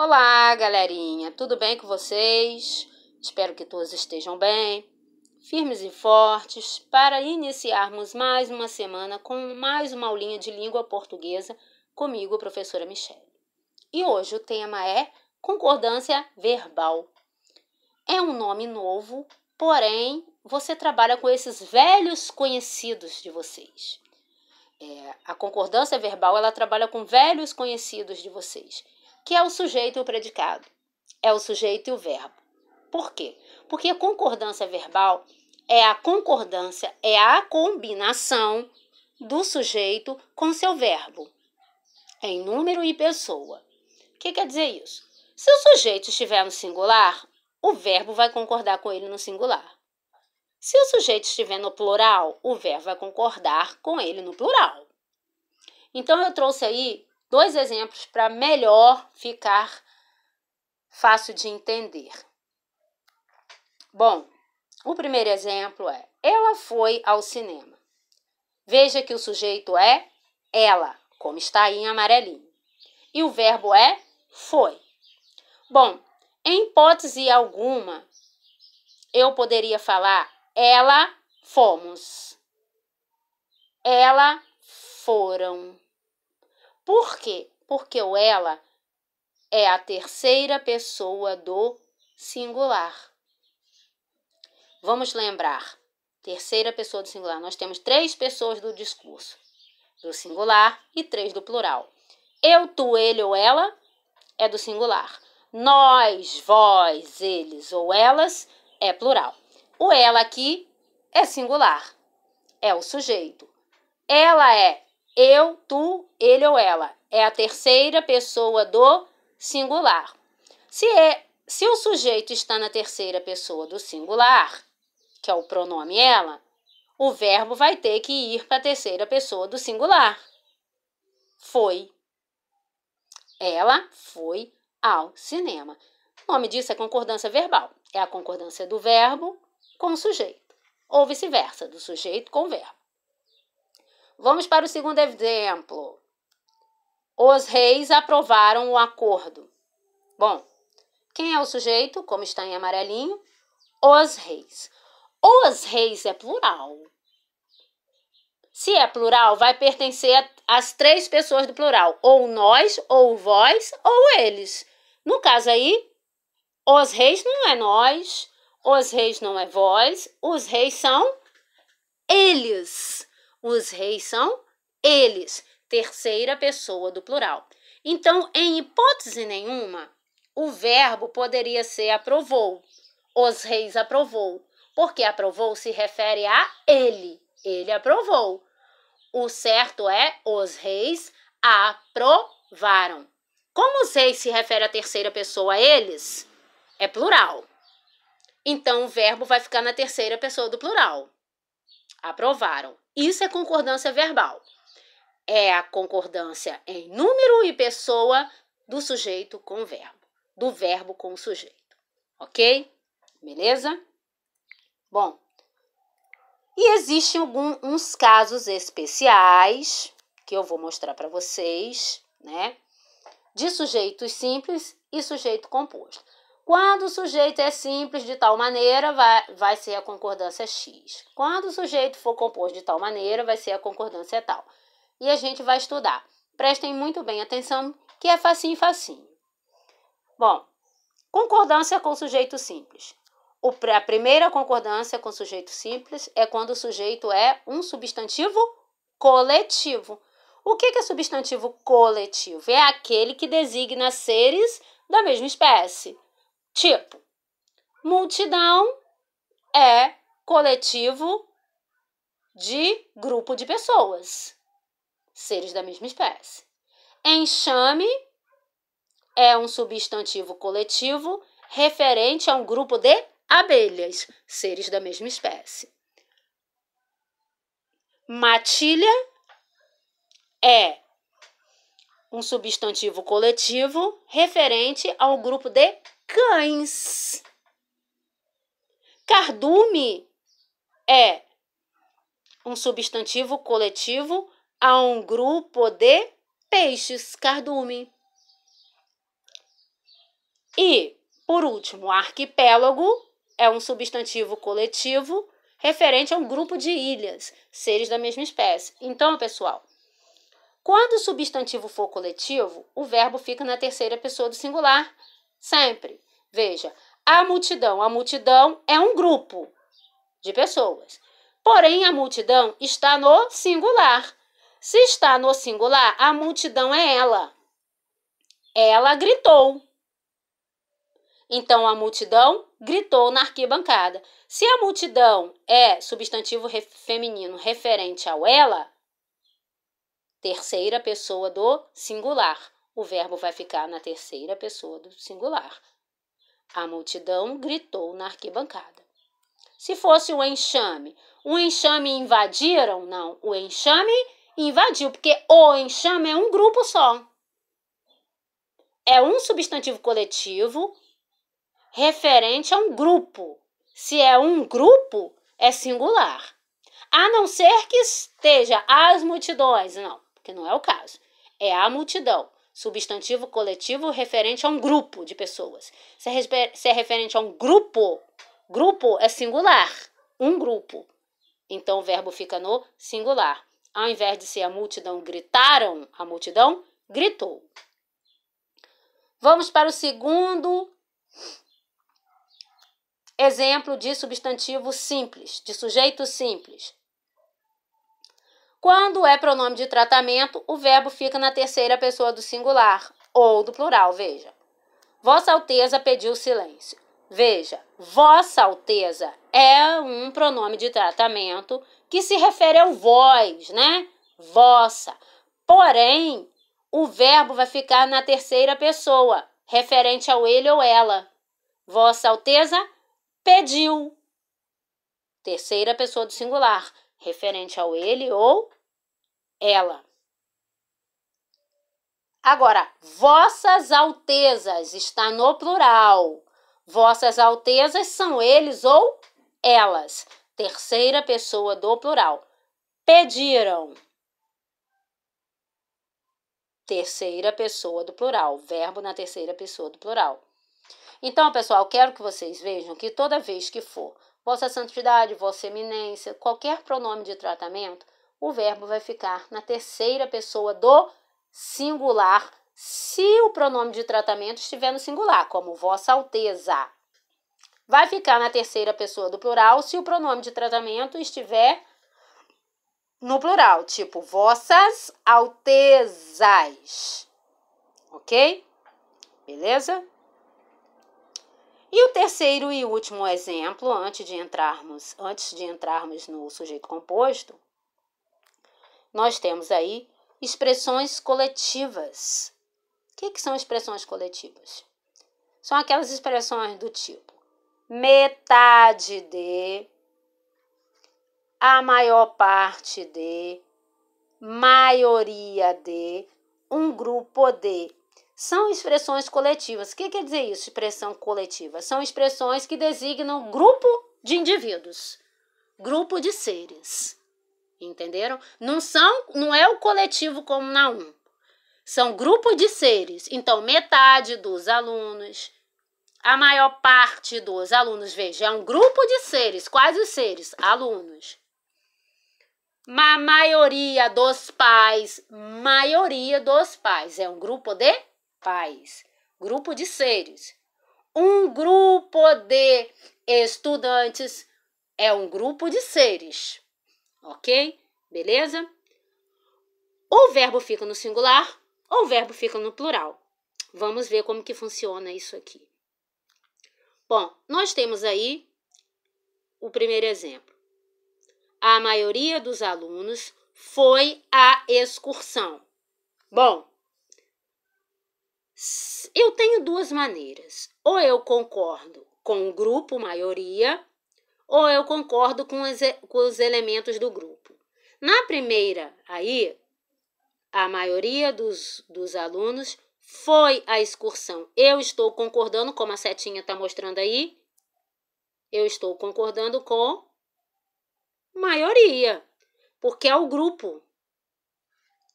Olá, galerinha, tudo bem com vocês? Espero que todos estejam bem, firmes e fortes, para iniciarmos mais uma semana com mais uma aulinha de língua portuguesa comigo, professora Michele. E hoje o tema é concordância verbal. É um nome novo, porém você trabalha com esses velhos conhecidos de vocês. A concordância verbal, ela trabalha com velhos conhecidos de vocês, que é o sujeito e o predicado, é o sujeito e o verbo. Por quê? Porque a concordância verbal é a concordância, é a combinação do sujeito com seu verbo, em número e pessoa. O que quer dizer isso? Se o sujeito estiver no singular, o verbo vai concordar com ele no singular. Se o sujeito estiver no plural, o verbo vai concordar com ele no plural. Então, eu trouxe aí 2 exemplos para melhor ficar fácil de entender. Bom, o primeiro exemplo é: ela foi ao cinema. Veja que o sujeito é ela, como está aí em amarelinho. E o verbo é foi. Bom, em hipótese alguma, eu poderia falar ela fomos. Ela foram. Por quê? Porque o ela é a terceira pessoa do singular. Vamos lembrar, terceira pessoa do singular. Nós temos 3 pessoas do discurso, do singular e 3 do plural. Eu, tu, ele ou ela é do singular. Nós, vós, eles ou elas é plural. O ela aqui é singular, é o sujeito. Ela é eu, tu, ele ou ela. É a terceira pessoa do singular. Se o sujeito está na terceira pessoa do singular, que é o pronome ela, o verbo vai ter que ir para a terceira pessoa do singular. Foi. Ela foi ao cinema. O nome disso é concordância verbal. É a concordância do verbo com o sujeito. Ou vice-versa, do sujeito com o verbo. Vamos para o segundo exemplo. Os reis aprovaram o acordo. Bom, quem é o sujeito? Como está em amarelinho? Os reis. Os reis é plural. Se é plural, vai pertencer às 3 pessoas do plural. Ou nós, ou vós, ou eles. No caso aí, os reis não é nós, os reis não é vós, os reis são eles. Os reis são eles, terceira pessoa do plural. Então, em hipótese nenhuma, o verbo poderia ser aprovou. Os reis aprovou, porque aprovou se refere a ele. Ele aprovou. O certo é os reis aprovaram. Como os reis se refere à terceira pessoa, eles, é plural. Então, o verbo vai ficar na terceira pessoa do plural. Aprovaram. Isso é concordância verbal. É a concordância em número e pessoa do sujeito com o verbo. Do verbo com o sujeito. Ok? Beleza? Bom, e existem alguns casos especiais que eu vou mostrar para vocês, né? De sujeitos simples e sujeito composto. Quando o sujeito é simples de tal maneira, vai ser a concordância X. Quando o sujeito for composto de tal maneira, vai ser a concordância tal. E a gente vai estudar. Prestem muito bem atenção, que é facinho, facinho. Bom, concordância com sujeito simples. A primeira concordância com sujeito simples é quando o sujeito é um substantivo coletivo. O que é substantivo coletivo? É aquele que designa seres da mesma espécie. Tipo, multidão é coletivo de grupo de pessoas, seres da mesma espécie. Enxame é um substantivo coletivo referente a um grupo de abelhas, seres da mesma espécie. Matilha é um substantivo coletivo referente ao grupo de cães. Cardume é um substantivo coletivo a um grupo de peixes. Cardume. E, por último, arquipélago é um substantivo coletivo referente a um grupo de ilhas, seres da mesma espécie. Então, pessoal, quando o substantivo for coletivo, o verbo fica na terceira pessoa do singular, sempre. Veja, a multidão. A multidão é um grupo de pessoas. Porém, a multidão está no singular. Se está no singular, a multidão é ela. Ela gritou. Então, a multidão gritou na arquibancada. Se a multidão é substantivo feminino referente ao ela, terceira pessoa do singular. O verbo vai ficar na terceira pessoa do singular. A multidão gritou na arquibancada. Se fosse o enxame invadiram? Não, o enxame invadiu, porque o enxame é um grupo só. É um substantivo coletivo referente a um grupo. Se é um grupo, é singular. A não ser que esteja as multidões. Não, porque não é o caso. É a multidão. Substantivo coletivo referente a um grupo de pessoas. Se é referente a um grupo, grupo é singular. Um grupo. Então, o verbo fica no singular. Ao invés de ser a multidão gritaram, a multidão gritou. Vamos para o segundo exemplo de substantivo simples, de sujeito simples. Quando é pronome de tratamento, o verbo fica na terceira pessoa do singular ou do plural, veja. Vossa Alteza pediu silêncio. Veja, Vossa Alteza é um pronome de tratamento que se refere ao vós, né? Vossa. Porém, o verbo vai ficar na terceira pessoa, referente ao ele ou ela. Vossa Alteza pediu. Terceira pessoa do singular, referente ao ele ou ela. Agora, Vossas Altezas está no plural. Vossas Altezas são eles ou elas. Terceira pessoa do plural. Pediram. Terceira pessoa do plural. Verbo na terceira pessoa do plural. Então, pessoal, quero que vocês vejam que toda vez que for Vossa Santidade, Vossa Eminência, qualquer pronome de tratamento, o verbo vai ficar na terceira pessoa do singular, se o pronome de tratamento estiver no singular, como Vossa Alteza. Vai ficar na terceira pessoa do plural se o pronome de tratamento estiver no plural, tipo Vossas Altezas. Ok? Beleza? E o terceiro e último exemplo, antes de entrarmos no sujeito composto, nós temos aí expressões coletivas. O que são expressões coletivas? São aquelas expressões do tipo metade de, a maior parte de, maioria de, um grupo de. São expressões coletivas. O que quer dizer isso, expressão coletiva? São expressões que designam grupo de indivíduos, grupo de seres. Entenderam? Não é o coletivo como na 1. São grupos de seres. Então, metade dos alunos, a maior parte dos alunos, veja, é um grupo de seres. Quais os seres? Alunos. A maioria dos pais é um grupo de pais, grupo de seres. Um grupo de estudantes é um grupo de seres, ok? Beleza? O verbo fica no singular ou o verbo fica no plural. Vamos ver como que funciona isso aqui. Bom, nós temos aí o primeiro exemplo. A maioria dos alunos foi à excursão. Bom, eu tenho duas maneiras. Ou eu concordo com o grupo maioria, ou eu concordo com os elementos do grupo. Na primeira aí, a maioria dos alunos foi à excursão. Eu estou concordando, como a setinha está mostrando aí, eu estou concordando com maioria, porque é o grupo.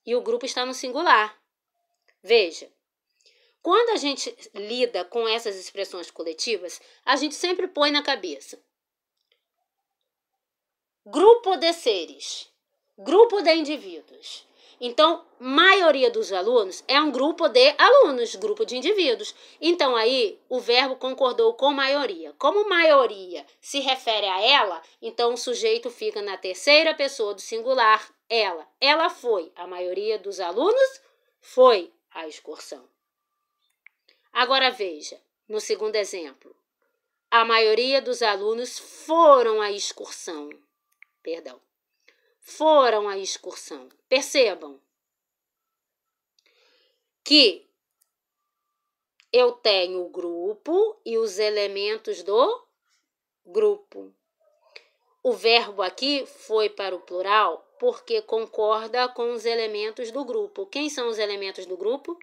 E o grupo está no singular. Veja. Quando a gente lida com essas expressões coletivas, a gente sempre põe na cabeça grupo de seres, grupo de indivíduos. Então, maioria dos alunos é um grupo de alunos, grupo de indivíduos. Então, aí, o verbo concordou com maioria. Como maioria se refere a ela, então o sujeito fica na terceira pessoa do singular, ela. Ela foi. A maioria dos alunos foi à excursão. Agora, veja, no segundo exemplo. A maioria dos alunos foram à excursão. Foram à excursão. Percebam que eu tenho o grupo e os elementos do grupo. O verbo aqui foi para o plural porque concorda com os elementos do grupo. Quem são os elementos do grupo?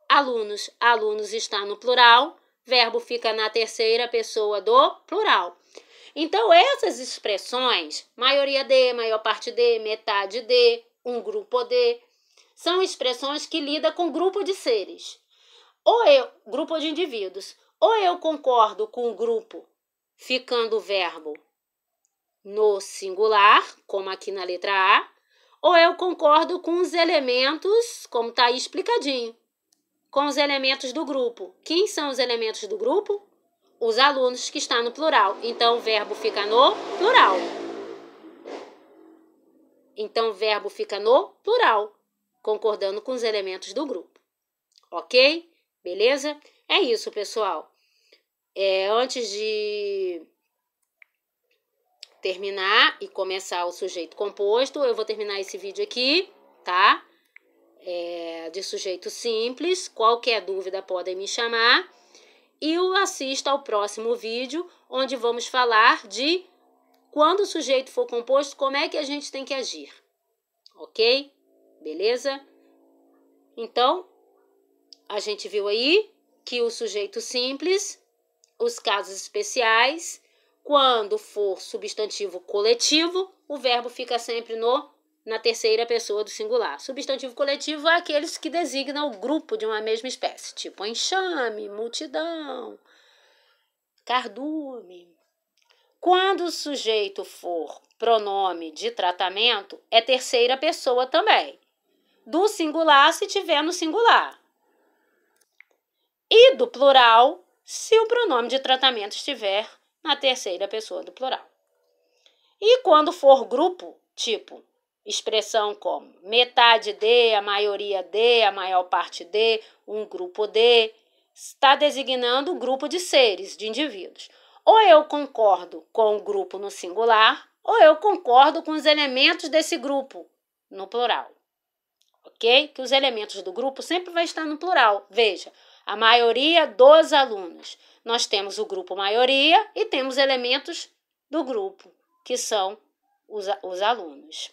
Alunos. Alunos está no plural, verbo fica na terceira pessoa do plural. Então, essas expressões, maioria de, maior parte de, metade de, um grupo de, são expressões que lidam com grupo de seres, grupo de indivíduos. Ou eu concordo com o grupo, ficando o verbo no singular, como aqui na letra A, ou eu concordo com os elementos, como está aí explicadinho, com os elementos do grupo. Quem são os elementos do grupo? Os alunos, que está no plural. Então, o verbo fica no plural. Concordando com os elementos do grupo. Ok? Beleza? É isso, pessoal. Antes de terminar e começar o sujeito composto, eu vou terminar esse vídeo aqui, tá? De sujeito simples. Qualquer dúvida podem me chamar. E assista ao próximo vídeo, onde vamos falar de quando o sujeito for composto, como é que a gente tem que agir. Ok? Beleza? Então, a gente viu aí que o sujeito simples, os casos especiais, quando for substantivo coletivo, o verbo fica sempre na terceira pessoa do singular. Substantivo coletivo é aqueles que designam o grupo de uma mesma espécie, tipo enxame, multidão, cardume. Quando o sujeito for pronome de tratamento, é terceira pessoa também. Do singular, se tiver no singular. E do plural, se o pronome de tratamento estiver na terceira pessoa do plural. E quando for grupo, tipo expressão como metade de, a maioria de, a maior parte de, um grupo de, está designando o grupo de seres, de indivíduos. Ou eu concordo com o grupo no singular, ou eu concordo com os elementos desse grupo no plural. Ok? Que os elementos do grupo sempre vai estar no plural. Veja, a maioria dos alunos. Nós temos o grupo maioria e temos elementos do grupo, que são os alunos.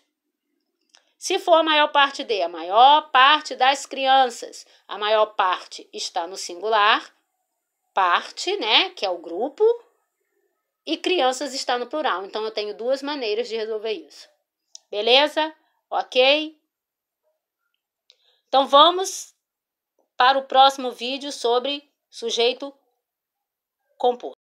Se for a maior parte de, a maior parte das crianças, a maior parte está no singular, parte, né, que é o grupo, e crianças está no plural. Então, eu tenho duas maneiras de resolver isso. Beleza? Ok? Então, vamos para o próximo vídeo sobre sujeito composto.